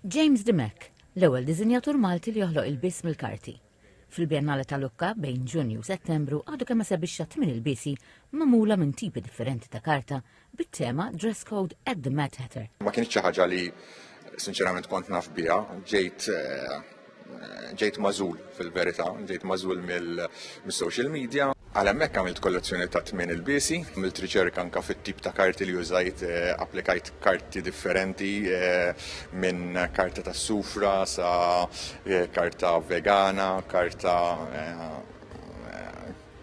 James Dymek, l-ewwel diżinjatur Malti li joħloq il-biss mill-karti. Fil-Bjennale ta' Lucca bejn Ġunju u Settembru għadu kemm ma sabixxa tmien il-bisi magħmula minn tipi differenti ta' karta bit-tema Dress Code at the Mad Hatter. Ma kienx xi ħaġa li sinċerament kont naf biha, ġejt mażul fil-verità, ġejt mażul mill-social media. Għal hemmhekk għamilt kollezzjoni ta' tmien il-biesi, għamilt riċerka anke fit-tip ta' karti li użajt, applikajt karti differenti minn karta ta' sufra sa karta vegana, karta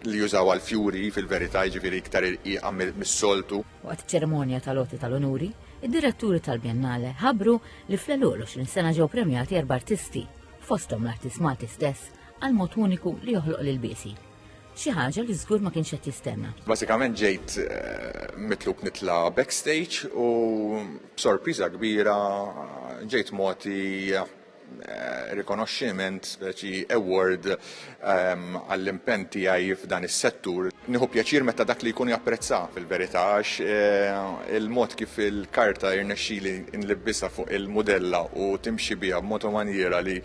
li jużaw għal-fjuri fil-verità ġifieri iktar irqiqa mis-soltu. Waqt ċerimonja tal-Loti tal-Onuri, id-diretturi tal-Bjennale ħabbru li fl-20 sena ġew premjati 4 artisti, fosthom l-artist Malti stess għal mod uniku li joħloq lil-biesi. Xi ħaġa li żgur ma kienx qed jistenna. Bażikament ġejt mitlub nitla backstage u b'sorpriża kbira ġejt mogħti rikonoxximent speċi award għall-impenn tiegħi f'dan is-settur. Nieħu pjaċir meta dak li jkun japprezza fil-verità għax il-mod kif il-karta jirnexxieli nlibbisha fuq il-mudella u timxi biha b'mod u maniera li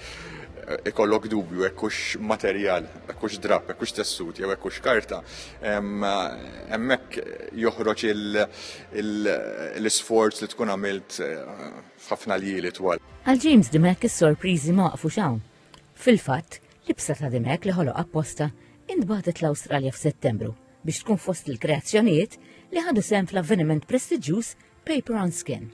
ikollok dubju ekkux materjal, ekkux drab, ekkux tessut, jew ekkux karta, hemmhekk joħroġ l-isforz li tkun għamilt f'ħafna lieli twal. Għal James Dymek is-sorpriżi ma waqfux hawn. Fil-fatt, libsa ta' Dymek li ħoloq apposta intbagħtet l-Awstralja f'Settembru biex tkun fost il-kreazzjonijiet li ħadu sehem fl-avveniment prestiġjuż Paper on Skin.